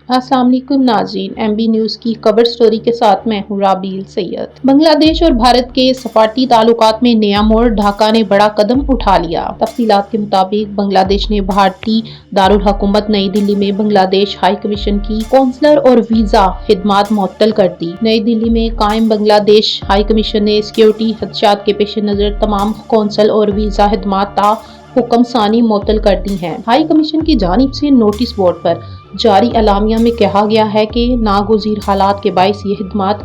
अस्सलाम वालेकुम नाज़रीन, MB न्यूज़ की कवर स्टोरी के साथ मैं हूँ राबील सैयद। बांग्लादेश और भारत के सफारती ताल्लुकात में नया मोड़, ढाका ने बड़ा कदम उठा लिया। तफसीलात के मुताबिक बांग्लादेश ने भारतीय दारुल हुकूमत नई दिल्ली में बांग्लादेश हाई कमीशन की कौंसलर और वीजा खिदमात मुअत्तल कर दी। नई दिल्ली में कायम बांग्लादेश हाई कमीशन ने सिक्योरिटी खदशात के पेश नज़र तमाम कौंसल और वीजा खिदमात ता हुक्म सानी मुअत्तल कर दी हैं। हाई कमीशन की जानिब से नोटिस बोर्ड पर जारी अलामिया में कहा गया है कि नागुज़ीर हालात के बाइस ये खिदमात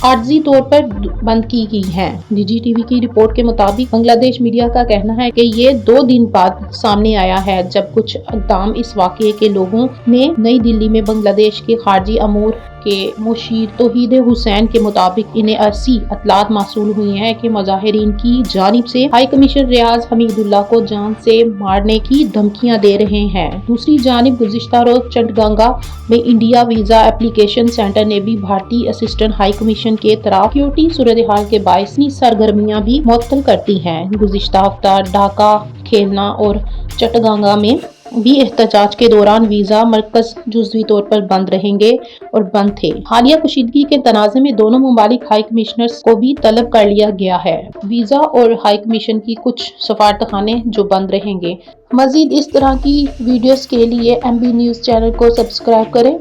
आर्जी तौर पर बंद की गई हैं। निजी टीवी की रिपोर्ट के मुताबिक बांग्लादेश मीडिया का कहना है कि ये 2 दिन बाद सामने आया है जब कुछ अक़दाम इस वाक़ये के लोगों ने नई दिल्ली में बांग्लादेश के खारजी अमूर के मुशीर तौहीद हुसैन के मुताबिक इन्हें अरसी अतलात मासूल हुई हैं कि मुजाहिरीन की जानिब से हाई कमीशन रियाज हमीदुल्लाह को जान से मारने की धमकियां दे रहे हैं। दूसरी जानिब गुज़िश्ता रोज चटगांगा में इंडिया वीजा एप्लीकेशन सेंटर ने भी भारतीय असिस्टेंट हाई कमीशन के तरफ सिक्योरिटी सूरत हाल के बाइस सरगर्मियां भी मुअत्तल करती हैं। गुज़िश्ता हफ्ता ढाका, खेलना और चटगांगा में भी एहतजाज के दौरान वीजा मरकज जुज़वी तौर पर बंद थे। हालिया कशीदगी के तनाज़े में दोनों मुमालिक हाई कमिश्नर्स को भी तलब कर लिया गया है। वीजा और हाई कमीशन की कुछ सफारतखाने जो बंद रहेंगे। मजीद इस तरह की वीडियोस के लिए MB न्यूज़ चैनल को सब्सक्राइब करें।